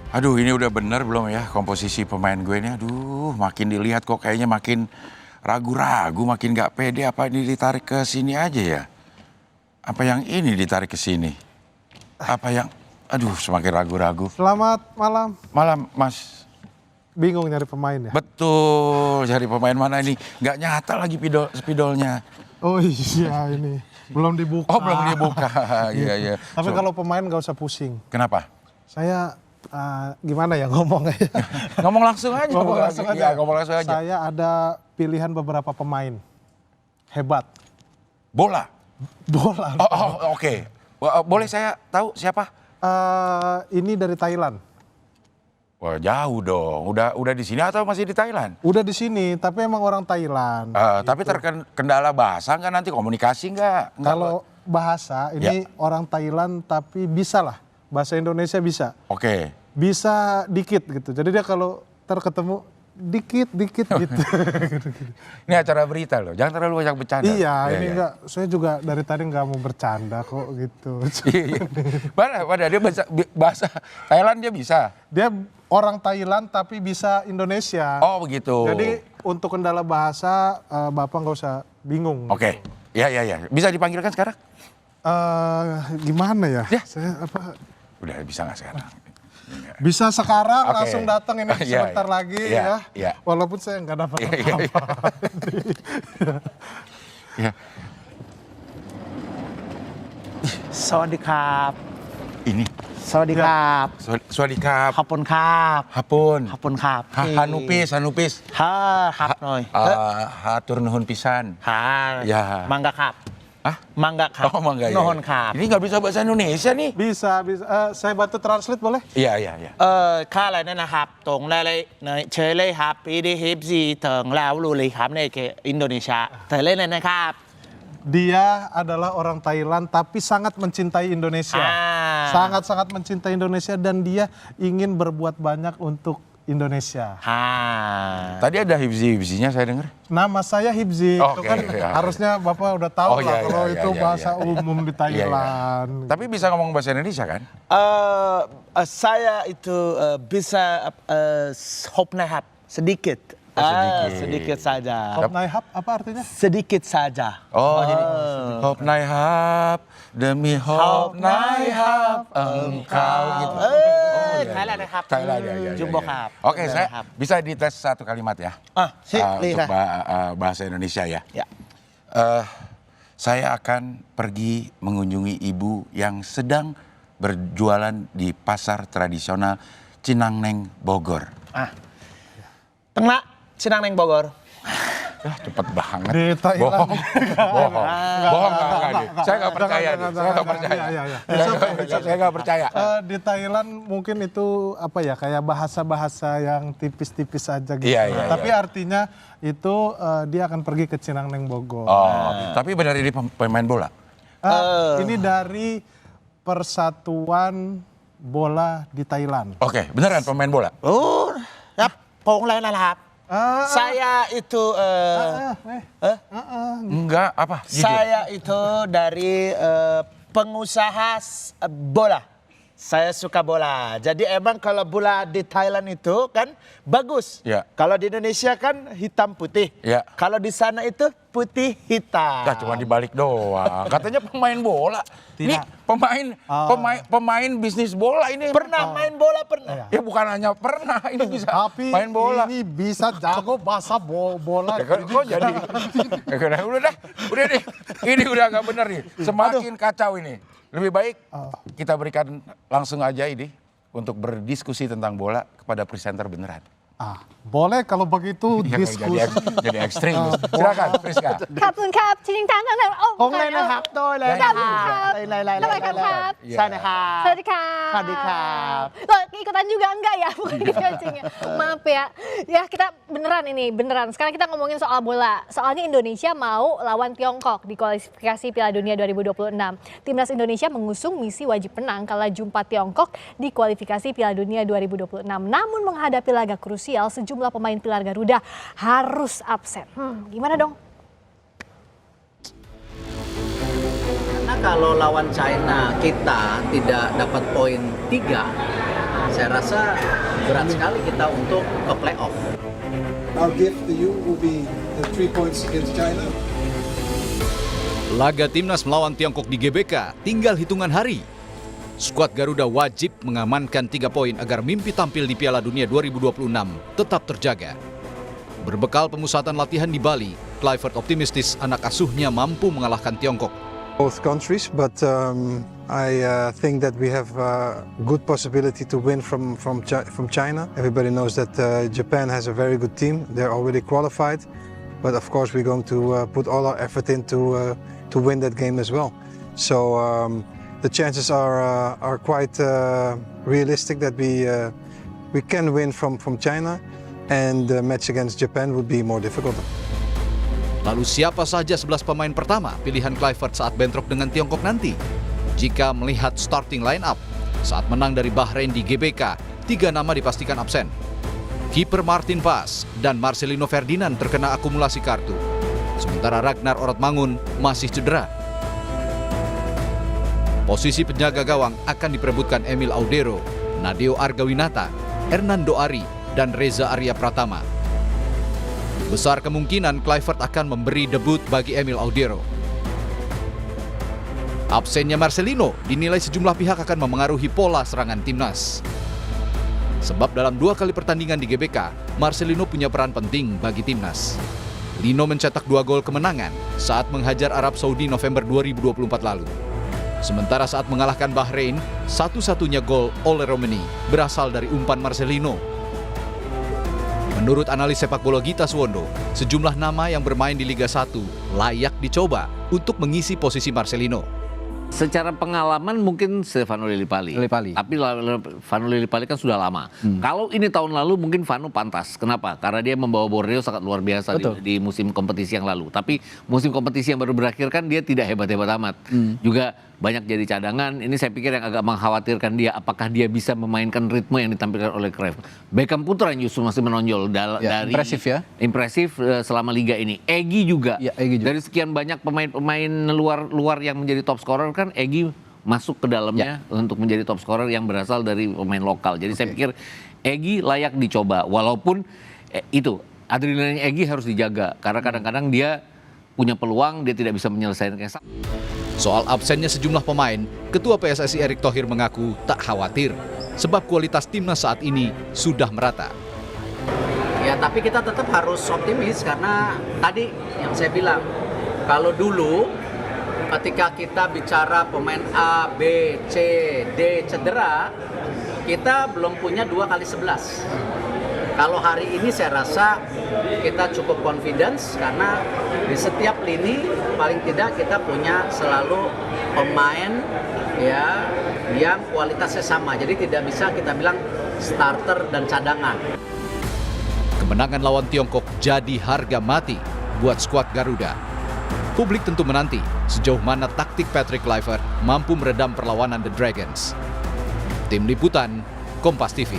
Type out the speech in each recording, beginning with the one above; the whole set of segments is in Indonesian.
Aduh, ini udah bener belum ya komposisi pemain gue ini? Aduh, makin dilihat kok kayaknya makin ragu-ragu, makin gak pede. Apa ini ditarik ke sini aja ya? Apa yang ini ditarik ke sini? Apa yang... Aduh, semakin ragu-ragu. Selamat malam. Malam, Mas. Bingung nyari pemain ya? Betul, cari pemain mana ini? Gak nyata lagi spidolnya. Oh iya ini, belum dibuka. Oh, belum dibuka. Iya, iya. Tapi kalau pemain gak usah pusing. Kenapa? Saya gimana ya ngomongnya? Ngomong langsung aja. Ngomong langsung aja. Ya, ngomong langsung aja. Saya ada pilihan beberapa pemain hebat. Bola? Bola. Oh, oke. Boleh saya tahu siapa? Ini dari Thailand. Wah, jauh dong. Udah di sini atau masih di Thailand? Udah di sini, tapi emang orang Thailand. Tapi terkendala bahasa nggak nanti komunikasi nggak? Kalau bahasa ini orang Thailand tapi bisa lah. Bahasa Indonesia bisa. Oke. Bisa dikit gitu. Jadi dia kalau terketemu dikit gitu. Ini acara berita loh, jangan terlalu banyak bercanda. Iya, ini enggak. Saya juga dari tadi nggak mau bercanda kok gitu. Iya. Mana dia bahasa Thailand dia bisa. Dia orang Thailand tapi bisa Indonesia. Oh begitu. Jadi untuk kendala bahasa Bapak nggak usah bingung. Oke. Ya. Bisa dipanggilkan sekarang? Gimana ya? Ya. Saya apa? Udah bisa nggak sekarang? Bisa sekarang Oke. langsung datang ini sebentar lagi ya. Iya. Walaupun saya nggak dapat apa-apa. Ya. สวัสดีครับ Ini. สวัสดีครับ สวัสดีครับ ขอบคุณครับ Hapun. ขอบคุณครับ Hanupis. ฮ่าครับหน่อย Hatur nuhun pisan. ฮ่า Ya. มังกะครับ Hah? มังกะครับ Oh, mangga ya. Nuhunครับ Ini nggak bisa bahasa Indonesia nih. Bisa. Saya bantu translate boleh? Iya. ค่าอะไรนั่นนะครับตรงเลยเชยเลยครับปีดีฮิปซีถึงแล้วรู้เลยครับในอินโดนีเซียแต่เล่นเลยนะครับ Dia adalah orang Thailand tapi sangat mencintai Indonesia. Sangat-sangat mencintai Indonesia dan dia ingin berbuat banyak untuk Indonesia. ฮ่า Tadi ada hibzi-hibzinya saya dengar. Nama saya Hibzi. Itu Oke, kan ya. harusnya Bapak udah tahu Oh, lah iya, kalau iya, itu iya, bahasa iya. umum di Thailand. Tapi bisa ngomong bahasa Indonesia kan? saya itu bisa hopนะครับ sedikit sedikit saja Hop Naihap apa artinya? sedikit saja Oh, jadi hop naihap demi hop naihap engkau gitu. Thailandนะครับ Thailand ya. Jumboครับ Oke, saya bisa dites satu kalimat ya. Untuk bahasa Indonesia ya. Ya. Saya akan pergi mengunjungi ibu yang sedang berjualan di pasar tradisional Cinangneng, Bogor. Tengah Cinangneng Bogor. Cepet banget. Di Thailand. Bohong nggak. Saya nggak percaya. Saya nggak percaya. Di Thailand mungkin itu apa ya kayak bahasa-bahasa yang tipis-tipis aja gitu. Iya. Tapi artinya itu dia akan pergi ke Cinangneng Bogor. Oh, tapi benar ini pemain bola? Ini dari Persatuan Bola di Thailand. Oke, beneran pemain bola? ครับพงเลยนะครับ saya itu Enggak, apa? Jujur. saya itu dari pengusaha bola. Saya suka bola. Jadi emang kalau bola di Thailand itu kan bagus. Ya. Kalau di Indonesia kan hitam putih. Ya. Kalau di sana itu putih hitam. Nah, cuma dibalik doang. Katanya pemain bola. Ini pemain bisnis bola ini. Pernah main bola pernah. Ya bukan hanya pernah, ini bisa Tapi main bola. ini bisa jago bahasa bola. Ya, kok jadi? Udah deh. Ini udah nggak bener nih. Semakin kacau ini. Lebih baik kita berikan langsung aja ini untuk berdiskusi tentang bola kepada presenter beneran. Boleh kalau begitu Ya, diskusi. jadi ekstrim. Silakan, Priska. ขอบคุณครับชิงทางทางโอ้ พงเลยนะครับโดยเลย ขอบคุณครับ ไล่ ทำไมครับ ใช่นะครับ สวัสดีครับ สวัสดีครับ Loh, ikutan juga enggak ya? Bukan dipancing ya. Maaf ya. Ya kita beneran. Sekarang kita ngomongin soal bola. Soalnya Indonesia mau lawan Tiongkok di kualifikasi Piala Dunia 2026. Timnas Indonesia mengusung misi wajib menang kala jumpa Tiongkok di kualifikasi Piala Dunia 2026. Namun menghadapi laga krusial, sejumlah pemain pilar Garuda harus absen. Gimana dong? Karena kalau lawan China kita tidak dapat poin 3, saya rasa berat sekali kita untuk ke playoff. Our gift to you will be the 3 points against China. Laga timnas melawan Tiongkok di GBK tinggal hitungan hari. Skuad Garuda wajib mengamankan 3 poin agar mimpi tampil di Piala Dunia 2026 tetap terjaga. Berbekal pemusatan latihan di Bali, Kluivert optimistis anak asuhnya mampu mengalahkan Tiongkok. Both countries, but I think that we have a good possibility to win from China. Everybody knows that Japan has a very good team. They're already qualified, but of course we're going to put all our effort into to win that game as well. So the chances are quite realistic that we can win from China, and the match against Japan would be more difficult. Lalu siapa saja 11 pemain pertama pilihan Kluivert saat bentrok dengan Tiongkok nanti? Jika melihat starting line up, saat menang dari Bahrain di GBK, 3 nama dipastikan absen. Kiper Martin Paes dan Marcelino Ferdinand terkena akumulasi kartu. Sementara Ragnar Orotmangun masih cedera. Posisi penjaga gawang akan diperebutkan Emil Audero, Nadeo Argawinata, Hernando Ari, dan Reza Arya Pratama. Besar kemungkinan Kluivert akan memberi debut bagi Emil Audero. Absennya Marcelino dinilai sejumlah pihak akan memengaruhi pola serangan timnas. Sebab dalam 2 kali pertandingan di GBK, Marcelino punya peran penting bagi timnas. Lino mencetak 2 gol kemenangan saat menghajar Arab Saudi November 2024 lalu. Sementara saat mengalahkan Bahrain, satu-satunya gol Ole Romeni berasal dari umpan Marcelino. Menurut analis sepak bola Gita Suwondo, sejumlah nama yang bermain di Liga 1 layak dicoba untuk mengisi posisi Marcelino. Secara pengalaman mungkin Stefano Lillipali. Tapi Stefano Lillipali kan sudah lama. Kalau ini tahun lalu mungkin Vano pantas. Kenapa? Karena dia membawa Borneo sangat luar biasa di musim kompetisi yang lalu. Tapi musim kompetisi yang baru berakhir kan dia tidak hebat-hebat amat. Juga banyak jadi cadangan. Ini saya pikir yang agak mengkhawatirkan dia. Apakah dia bisa memainkan ritme yang ditampilkan oleh Cruyff. Beckham Putra yang justru masih menonjol dari impresif selama liga ini. Egy juga. Dari sekian banyak pemain-pemain luar yang menjadi top scorer kan Egy masuk ke dalamnya untuk menjadi top scorer yang berasal dari pemain lokal. Jadi saya pikir Egy layak dicoba. Walaupun itu adrenalin Egy harus dijaga. Karena kadang-kadang dia punya peluang, dia tidak bisa menyelesaikan. Soal absennya sejumlah pemain, Ketua PSSI Erick Thohir mengaku tak khawatir. Sebab kualitas timnas saat ini sudah merata. Ya tapi kita tetap harus optimis karena tadi yang saya bilang, kalau dulu ketika kita bicara pemain A, B, C, D cedera, kita belum punya 2 kali 11. Kalau hari ini saya rasa kita cukup confidence karena di setiap lini paling tidak kita punya selalu pemain ya yang kualitasnya sama. Jadi tidak bisa kita bilang starter dan cadangan. Kemenangan lawan Tiongkok jadi harga mati buat skuad Garuda. Publik tentu menanti sejauh mana taktik Patrick Kluivert mampu meredam perlawanan The Dragons. Tim Liputan, Kompas TV.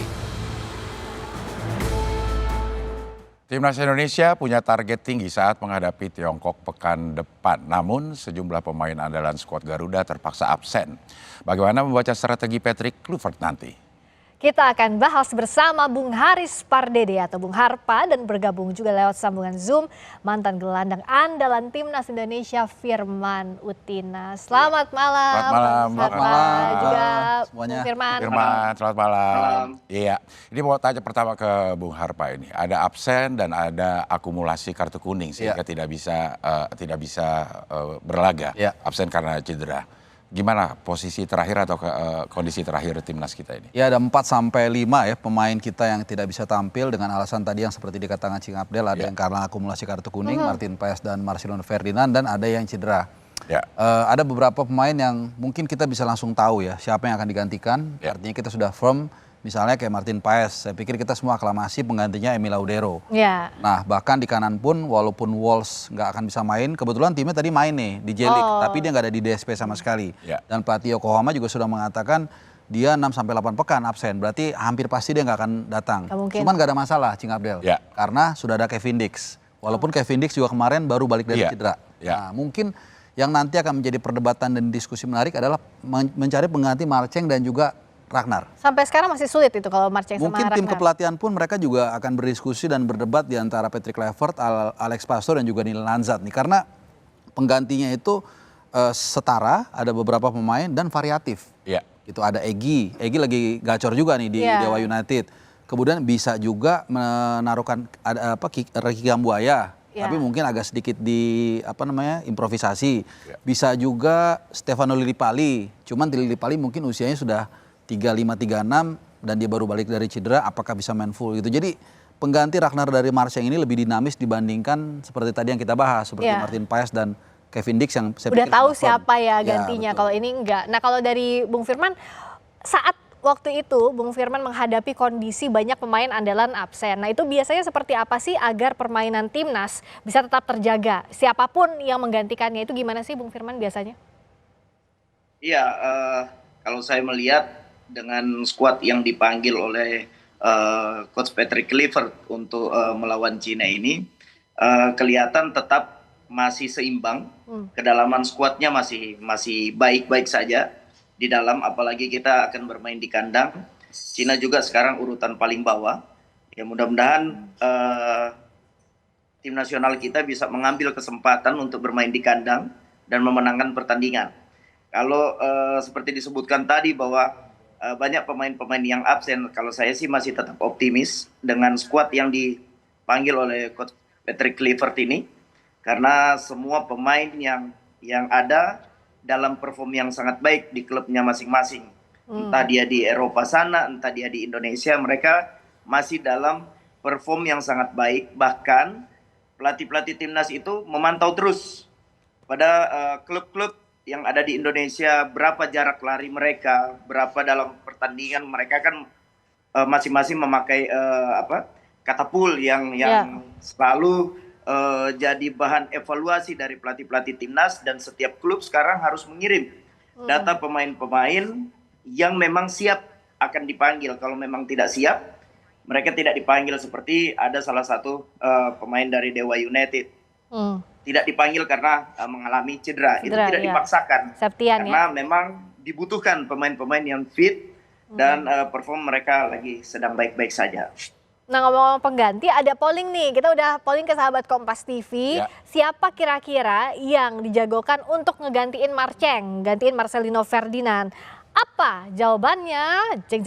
Timnas Indonesia punya target tinggi saat menghadapi Tiongkok pekan depan. Namun sejumlah pemain andalan skuad Garuda terpaksa absen. Bagaimana membaca strategi Patrick Kluivert nanti? Kita akan bahas bersama Bung Haris Pardede atau Bung Harpa dan bergabung juga lewat sambungan Zoom mantan gelandang andalan Timnas Indonesia Firman Utina. Selamat malam. Selamat malam. Juga semuanya. Bung Firman. Selamat malam. Iya, ini mau tanya pertama ke Bung Harpa ini. Ada absen dan ada akumulasi kartu kuning sehingga tidak bisa berlaga. Absen karena cedera. Gimana posisi terakhir atau kondisi terakhir timnas kita ini? Ya ada 4 sampai 5 ya pemain kita yang tidak bisa tampil dengan alasan tadi yang seperti dikatakan Cing Abdel. Ada yang karena akumulasi kartu kuning, Martin Paes dan Marcelino Ferdinand, dan ada yang cedera. Ada beberapa pemain yang mungkin kita bisa langsung tahu ya siapa yang akan digantikan. Artinya kita sudah firm. Misalnya kayak Martin Paes, saya pikir kita semua aklamasi penggantinya Emil Audero. Nah bahkan di kanan pun walaupun Walsh nggak akan bisa main, kebetulan timnya tadi main nih di J-League, tapi dia nggak ada di DSP sama sekali. Dan pelatih Yokohama juga sudah mengatakan dia 6-8 pekan absen, berarti hampir pasti dia nggak akan datang. Cuman nggak ada masalah Cing Abdel, karena sudah ada Kevin Dix. Walaupun Kevin Dix juga kemarin baru balik dari cedera. Nah mungkin yang nanti akan menjadi perdebatan dan diskusi menarik adalah mencari pengganti Marceng dan juga Ragnar. Sampai sekarang masih sulit itu kalau Marceng sama Mungkin tim Ragnar. kepelatihan pun mereka juga akan berdiskusi dan berdebat di antara Patrick Kluivert, Alex Pastoor dan juga Neil Lanzat nih. Karena penggantinya itu setara, ada beberapa pemain dan variatif. Iya. Itu ada Egy lagi gacor juga nih di Iya. Dewa United. Kemudian bisa juga menaruhkan ada Ricky Kambuaya. Iya. Tapi mungkin agak sedikit improvisasi. Bisa juga Stefano Lillipali. Cuman Lillipali mungkin usianya sudah 35-36 dan dia baru balik dari cedera, apakah bisa main full gitu. Jadi pengganti Ragnar dari Marceng ini lebih dinamis dibandingkan seperti tadi yang kita bahas, seperti Iya. Martin Paes dan Kevin Dix yang saya Udah pikir tahu sudah firm. siapa ya Ya, gantinya, betul. kalau ini enggak. Nah kalau dari Bung Firman, saat waktu itu Bung Firman menghadapi kondisi banyak pemain andalan absen. Nah itu biasanya seperti apa sih agar permainan timnas bisa tetap terjaga? Siapapun yang menggantikannya itu gimana sih Bung Firman biasanya? Iya, kalau saya melihat dengan skuad yang dipanggil oleh Coach Patrick Kluivert untuk melawan Cina ini, kelihatan tetap masih seimbang. Kedalaman skuadnya masih baik-baik saja di dalam, apalagi kita akan bermain di kandang. Cina juga sekarang urutan paling bawah. Ya mudah-mudahan tim nasional kita bisa mengambil kesempatan untuk bermain di kandang dan memenangkan pertandingan. Kalau seperti disebutkan tadi bahwa banyak pemain-pemain yang absen, kalau saya sih masih tetap optimis dengan skuad yang dipanggil oleh Coach Patrick Kluivert ini, karena semua pemain yang ada dalam perform yang sangat baik di klubnya masing-masing. Entah dia di Eropa sana, entah dia di Indonesia, mereka masih dalam perform yang sangat baik. Bahkan pelatih-pelatih timnas itu memantau terus pada klub-klub yang ada di Indonesia, berapa jarak lari mereka, berapa dalam pertandingan mereka kan masing-masing memakai katapul yang selalu jadi bahan evaluasi dari pelatih-pelatih timnas, dan setiap klub sekarang harus mengirim data pemain-pemain yang memang siap akan dipanggil. Kalau memang tidak siap, mereka tidak dipanggil, seperti ada salah satu pemain dari Dewa United. Tidak dipanggil karena mengalami cedera. Itu tidak dipaksakan. Septian, karena memang dibutuhkan pemain-pemain yang fit dan perform mereka lagi sedang baik-baik saja. Nah ngomong-ngomong pengganti, ada polling nih. Kita udah polling ke sahabat Kompas TV. Ya. Siapa kira-kira yang dijagokan untuk ngegantiin Marceng, gantiin Marcelino Ferdinand? Apa jawabannya? Jeng.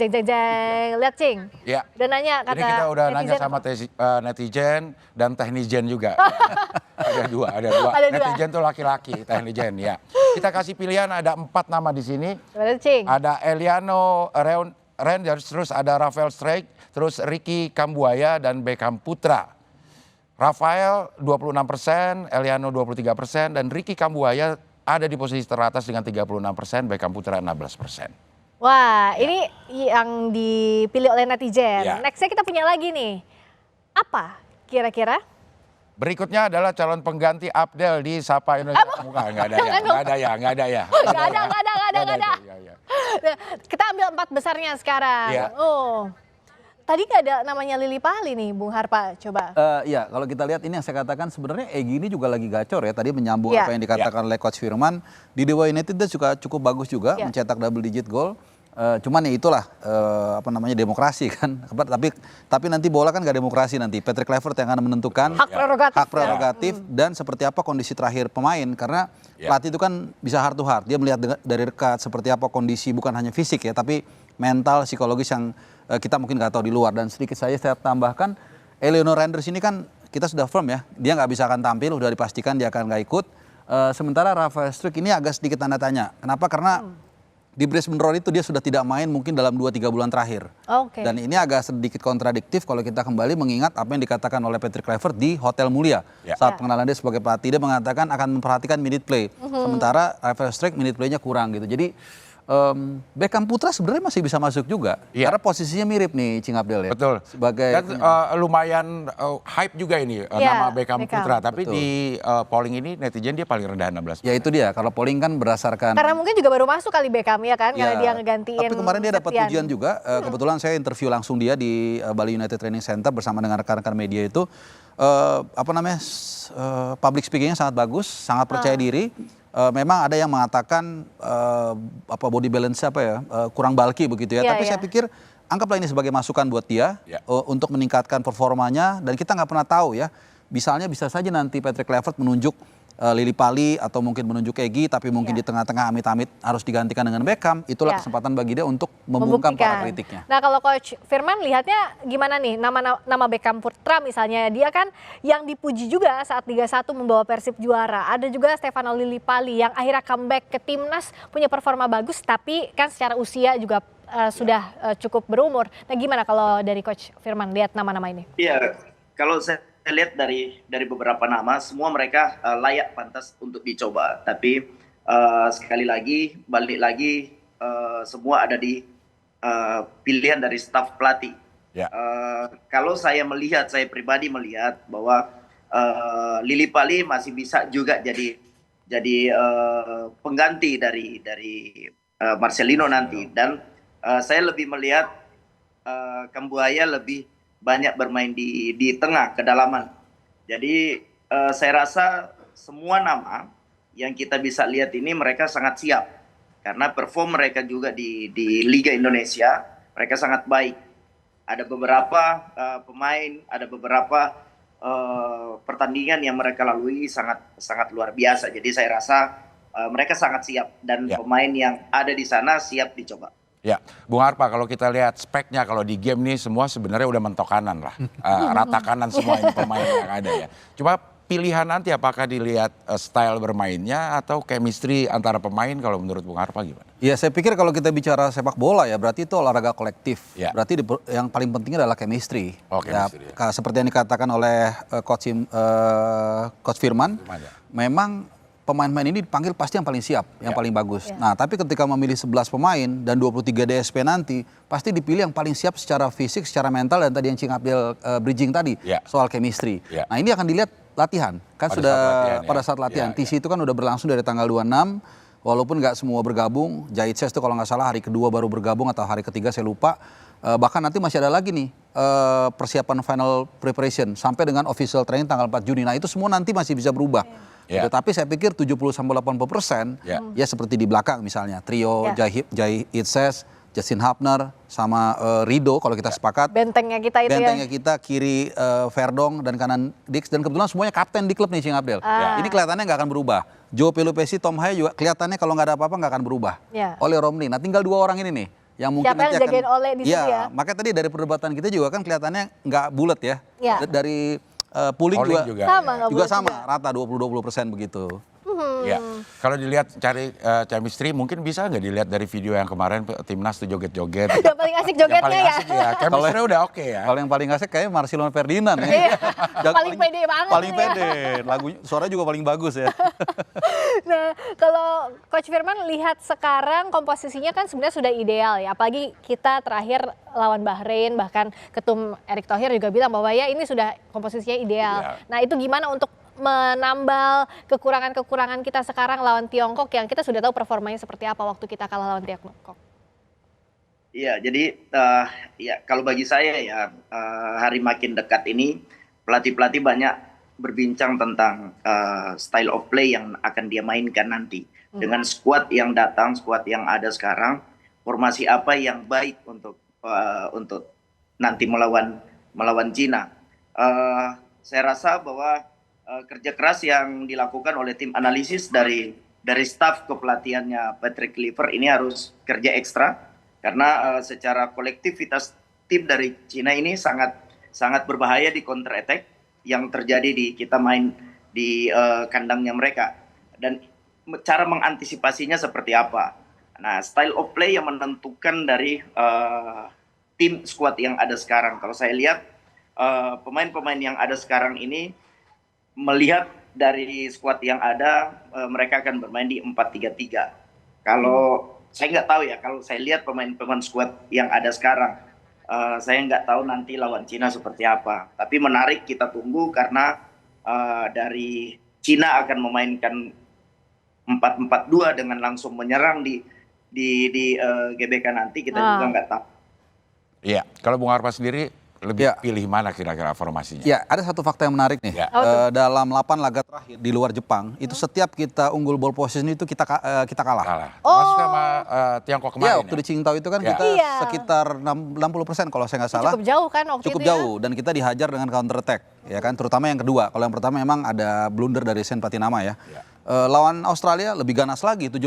Lihat Cing. Ya. Udah nanya kata Ini kita udah nanya netizen sama apa? netizen dan teknijen juga. ada dua. Ada dua. Netizen tuh laki-laki, teknijen ya. Kita kasih pilihan, ada 4 nama di sini. Gimana, Cing? Ada Eliano Reinders, terus ada Rafael Strijk, terus Ricky Kambuaya dan Beckham Putra. Rafael 26%, Eliano 23%, dan Ricky Kambuaya ada di posisi teratas dengan 36%, Beckham Putra 16%. Wah, ini yang dipilih oleh netizen. Ya. Nextnya kita punya lagi nih. Apa kira-kira? Berikutnya adalah calon pengganti Abdel di Sapa Indonesia. Nggak ada ya. Nggak ada. Ya. Nah, kita ambil 4 besarnya sekarang. Iya. Oh, tadi nggak ada namanya Lillipali nih, Bung Harpa. Coba. Ya, kalau kita lihat ini yang saya katakan sebenarnya Egy ini juga lagi gacor ya. Tadi menyambung Ya. apa yang dikatakan oleh Coach Firman. Di Dewa United dia juga cukup bagus juga, Ya. mencetak double digit gol. Cuman ya itulah demokrasi kan. Tapi nanti bola kan gak demokrasi nanti. Patrick Kluivert yang akan menentukan Hak prerogatif dan seperti apa kondisi terakhir pemain, karena pelatih itu kan bisa heart to heart. Dia melihat dari dekat seperti apa kondisi, bukan hanya fisik ya, tapi mental, psikologis yang kita mungkin nggak tahu di luar. Dan sedikit saya tambahkan, Eliano Reinders ini kan kita sudah firm ya, dia nggak bisa akan tampil, udah dipastikan dia akan nggak ikut. Sementara Rafael Strijk ini agak sedikit tanda tanya. Kenapa? Karena di Brisbane Roar itu dia sudah tidak main mungkin dalam 2-3 bulan terakhir. Oke. Dan ini agak sedikit kontradiktif kalau kita kembali mengingat apa yang dikatakan oleh Patrick Kluivert di Hotel Mulia. Saat pengenalan dia sebagai pelatih, dia mengatakan akan memperhatikan minute play. Sementara Rafael Strijk minute playnya kurang gitu. Jadi Beckham Putra sebenarnya masih bisa masuk juga. Karena posisinya mirip nih Cing Abdel ya. Betul. Sebagai Dan lumayan hype juga ini nama Beckham Putra. Tapi Betul. di polling ini netizen dia paling rendah 16%. Ya itu dia, kalau polling kan berdasarkan... Karena mungkin juga baru masuk kali Beckham ya kan, karena dia ngegantiin. Tapi kemarin dia dapat Septian. pujian juga. Kebetulan saya interview langsung dia di Bali United Training Center bersama dengan rekan-rekan media itu. Public speakingnya sangat bagus, sangat percaya diri. memang ada yang mengatakan body balance kurang bulky begitu ya. Tapi saya pikir anggaplah ini sebagai masukan buat dia untuk meningkatkan performanya, dan kita nggak pernah tahu ya. Misalnya bisa saja nanti Patrick Kluivert menunjuk Lily Pali atau mungkin menunjuk Egy, tapi mungkin di tengah-tengah amit-amit harus digantikan dengan Beckham. Itulah kesempatan bagi dia untuk membungkam para kritiknya. Nah, kalau Coach Firman lihatnya gimana nih nama Beckham Putra misalnya, dia kan yang dipuji juga saat Liga 1 membawa Persib juara. Ada juga Stefano Lily Pali yang akhirnya comeback ke timnas, punya performa bagus, tapi kan secara usia juga sudah cukup berumur. Nah, gimana kalau dari Coach Firman lihat nama-nama ini? Iya, kalau saya lihat dari beberapa nama, semua mereka layak pantas untuk dicoba. Tapi sekali lagi, balik lagi, semua ada di pilihan dari staf pelatih. Kalau saya pribadi melihat bahwa Lily Pali masih bisa juga jadi pengganti dari Marcelino nanti. Dan saya lebih melihat Kambuaya lebih banyak bermain di tengah kedalaman. Jadi saya rasa semua nama yang kita bisa lihat ini mereka sangat siap karena perform mereka juga di Liga Indonesia mereka sangat baik. Ada beberapa pemain, ada beberapa pertandingan yang mereka lalui sangat luar biasa. Jadi saya rasa mereka sangat siap dan pemain yang ada di sana siap dicoba. Ya, Bung Harpa, kalau kita lihat speknya kalau di game nih semua sebenarnya udah mentok kanan lah. Rata kanan semua ini pemain yang ada ya. Cuma pilihan nanti apakah dilihat style bermainnya atau chemistry antara pemain, kalau menurut Bung Harpa gimana? Ya, saya pikir kalau kita bicara sepak bola ya berarti itu olahraga kolektif. Berarti yang paling penting adalah chemistry. Seperti yang dikatakan oleh Coach Firman, memang pemain-pemain ini dipanggil pasti yang paling siap, yang paling bagus. Nah, tapi ketika memilih 11 pemain dan 23 DSP nanti, pasti dipilih yang paling siap secara fisik, secara mental, dan tadi yang Cing Abdel bridging tadi, soal chemistry. Nah, ini akan dilihat latihan. Kan pada saat latihan. TC itu kan udah berlangsung dari tanggal 26, walaupun nggak semua bergabung. Jaitses itu kalau nggak salah hari kedua baru bergabung atau hari ketiga saya lupa. Bahkan nanti masih ada lagi nih persiapan final preparation sampai dengan official training tanggal 4 Juni. Nah, itu semua nanti masih bisa berubah. Tapi saya pikir 70-80% ya seperti di belakang misalnya trio Jaitses, Justin Hapner sama Rido kalau kita sepakat. Bentengnya kita itu Bentengnya kita, kiri Verdong dan kanan Dix, dan kebetulan semuanya kapten di klub nih Cing Abdel. Ini kelihatannya nggak akan berubah. Joe Pelupesi, Tom Haye juga kelihatannya kalau nggak ada apa-apa nggak akan berubah. Ole Romney. Nah, tinggal 2 orang ini nih yang mungkin siapa nanti yang jagain Ole di situ ya. Makanya tadi dari perdebatan kita juga kan kelihatannya nggak bulat ya. Dari polling juga sama, rata 20% begitu. Ya, kalau dilihat cari chemistry mungkin bisa nggak dilihat dari video yang kemarin timnas tuh joget-joget. Yang paling asik jogetnya ya. Chemistry udah oke ya. Kalau yang paling asik kayaknya Marcelo Ferdinand ya. Paling pede banget. Paling pede, lagunya suaranya juga paling bagus ya. Nah, kalau Coach Firman lihat sekarang komposisinya kan sebenarnya sudah ideal ya. Apalagi kita terakhir lawan Bahrain, bahkan Ketum Erick Thohir juga bilang bahwa ya ini sudah komposisinya ideal. Nah, itu gimana untuk menambal kekurangan-kekurangan kita sekarang lawan Tiongkok yang kita sudah tahu performanya seperti apa waktu kita kalah lawan Tiongkok? Iya, jadi kalau bagi saya ya hari makin dekat ini pelatih-pelatih banyak berbincang tentang style of play yang akan dia mainkan nanti. Dengan skuad yang datang, skuad yang ada sekarang, formasi apa yang baik untuk nanti melawan Cina. Saya rasa bahwa kerja keras yang dilakukan oleh tim analisis dari staf kepelatihannya Patrick Kluivert ini harus kerja ekstra karena secara kolektivitas tim dari Cina ini sangat berbahaya di counter attack yang terjadi di kita main di kandangnya mereka, dan cara mengantisipasinya seperti apa. Nah, style of play yang menentukan dari tim squad yang ada sekarang. Kalau saya lihat pemain-pemain yang ada sekarang ini, melihat dari skuad yang ada, mereka akan bermain di 4-3-3. Kalau saya nggak tahu ya, kalau saya lihat pemain-pemain skuad yang ada sekarang, saya nggak tahu nanti lawan Cina seperti apa. Tapi menarik kita tunggu karena dari Cina akan memainkan 4-4-2 dengan langsung menyerang di GBK nanti, kita juga nggak tahu. Iya, kalau Bung Harpa sendiri lebih pilih mana kira-kira formasinya? Ya, ada satu fakta yang menarik nih. Ya. Dalam 8 laga terakhir di luar Jepang, itu setiap kita unggul ball position itu kita kalah. Termasuk sama Tiongkok kemarin. Ya, waktu di Qingdao itu kan kita sekitar 60% kalau saya nggak salah. Cukup jauh kan waktu Cukup itu ya? jauh, dan kita dihajar dengan counter attack, ya kan. Terutama yang kedua. Kalau yang pertama memang ada blunder dari Sen Patinama ya. Lawan Australia lebih ganas lagi 70%,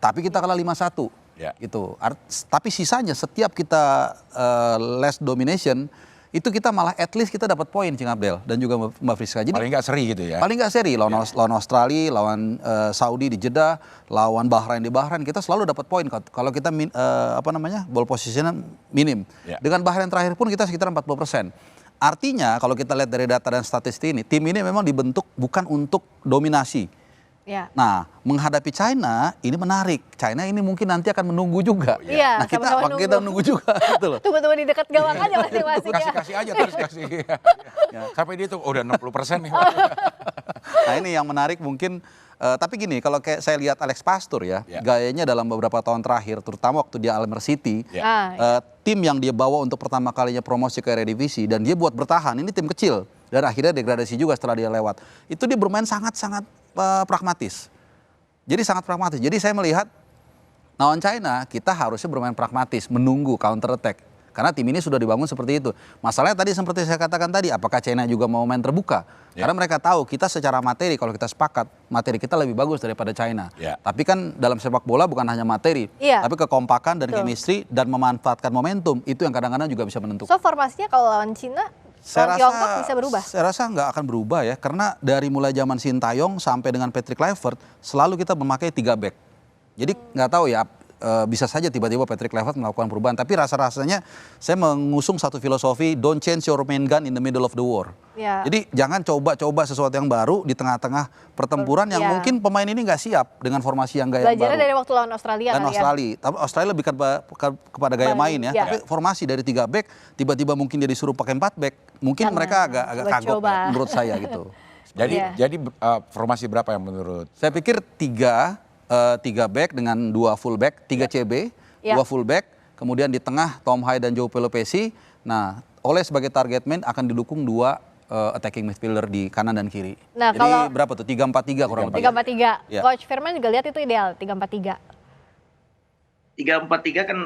tapi kita kalah 5-1. Gitu. Tapi sisanya setiap kita less domination itu kita malah at least kita dapat poin, Cing Abdel dan juga Mbak Friska. Jadi paling nggak seri gitu ya? Paling nggak seri lawan Australia, lawan Saudi di Jeddah, lawan Bahrain di Bahrain, kita selalu dapat poin kalau kita ball position minim. Dengan Bahrain terakhir pun kita sekitar 40%. Artinya kalau kita lihat dari data dan statistik ini, tim ini memang dibentuk bukan untuk dominasi. Nah, menghadapi China ini menarik. China ini mungkin nanti akan menunggu juga. Nah, kita nunggu juga gitu loh. Tunggu-tunggu di dekat gawang aja masing-masing ya. Kasih aja terus kasih. Sampai dia tuh udah 60% nih. Nah, ini yang menarik mungkin. Tapi gini, kalau kayak saya lihat Alex Pastur ya, gayanya dalam beberapa tahun terakhir, terutama waktu dia Almer City, tim yang dia bawa untuk pertama kalinya promosi ke Eredivisie dan dia buat bertahan, ini tim kecil dan akhirnya degradasi juga setelah dia lewat. Itu dia bermain sangat-sangat pragmatis. Jadi sangat pragmatis. Jadi saya melihat lawan China kita harusnya bermain pragmatis, menunggu counter attack. Karena tim ini sudah dibangun seperti itu. Masalahnya tadi seperti saya katakan tadi, apakah China juga mau main terbuka? Karena mereka tahu kita secara materi, kalau kita sepakat, materi kita lebih bagus daripada China. Tapi kan dalam sepak bola bukan hanya materi, tapi kekompakan dan chemistry dan memanfaatkan momentum, itu yang kadang-kadang juga bisa menentukan. So formasinya kalau lawan Cina, Tiongkok bisa berubah? Saya rasa nggak akan berubah ya, karena dari mulai zaman Sintayong sampai dengan Patrick Kluivert, selalu kita memakai 3 back. Jadi nggak tahu ya, bisa saja tiba-tiba Patrick Kluivert melakukan perubahan. Tapi rasa-rasanya saya mengusung satu filosofi, don't change your main gun in the middle of the war. Jadi jangan coba-coba sesuatu yang baru di tengah-tengah pertempuran yang mungkin pemain ini nggak siap dengan formasi yang gaya baru. Belajarnya dari waktu lawan Australia dan Australia. Tapi Australia lebih kepada gaya main ya. Tapi formasi dari 3 back, tiba-tiba mungkin dia disuruh pakai 4 back. Mungkin mereka agak kagok ya, menurut saya gitu. Jadi formasi berapa yang menurut? Saya pikir 3 back dengan 2 full back, 3 CB, 2 full back, kemudian di tengah Tom Hai dan Joe Pelopesi. Nah, Ole sebagai target man akan didukung 2 attacking midfielder di kanan dan kiri. Nah, jadi berapa tuh? 3-4-3 kurang lebih. 3-4-3. Coach Firman juga lihat itu ideal 3-4-3. 3-4-3 kan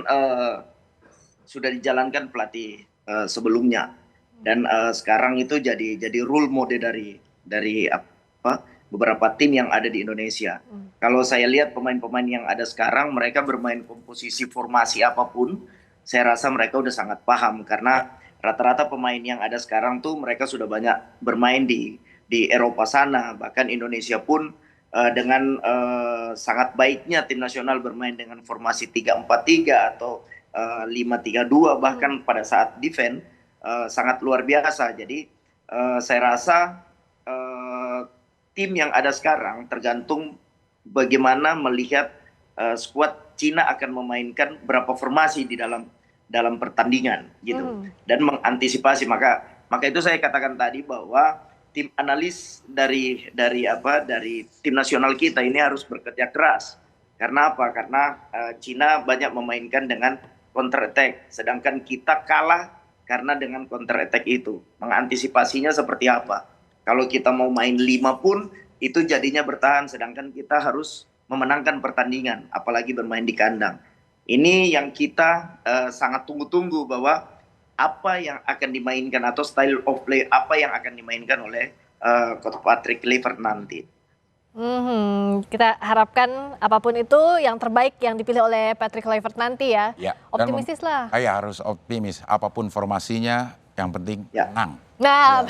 sudah dijalankan pelatih sebelumnya dan sekarang itu jadi rule mode dari beberapa tim yang ada di Indonesia. Kalau saya lihat pemain-pemain yang ada sekarang, mereka bermain komposisi formasi apapun, saya rasa mereka udah sangat paham karena rata-rata pemain yang ada sekarang tuh mereka sudah banyak bermain di Eropa sana, bahkan Indonesia pun dengan sangat baiknya tim nasional bermain dengan formasi 3-4-3 atau 5-3-2 bahkan pada saat defense sangat luar biasa. Jadi saya rasa tim yang ada sekarang tergantung bagaimana melihat skuad Cina akan memainkan berapa formasi di dalam pertandingan gitu dan mengantisipasi. Maka itu saya katakan tadi bahwa tim analis dari tim nasional kita ini harus bekerja keras. Karena apa? Karena Cina banyak memainkan dengan counter attack, sedangkan kita kalah karena dengan counter attack itu. Mengantisipasinya seperti apa? Kalau kita mau main 5 pun itu jadinya bertahan, sedangkan kita harus memenangkan pertandingan, apalagi bermain di kandang. Ini yang kita sangat tunggu-tunggu bahwa apa yang akan dimainkan atau style of play apa yang akan dimainkan oleh Coach Patrick Kluivert nanti. Kita harapkan apapun itu yang terbaik yang dipilih oleh Patrick Kluivert nanti ya. Optimistis lah. Harus optimis, apapun formasinya yang penting menang. Nah,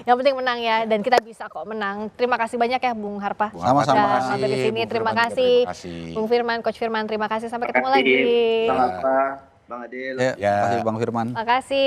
yang penting menang ya, dan kita bisa kok menang. Terima kasih banyak ya Bung Harpa. Sama-sama. Sampai di sini, terima kasih. Bung Firman, Coach Firman, terima kasih. Sampai ketemu lagi. Bang Harpa, Bang Adil. Terima kasih Bang Firman. Terima kasih.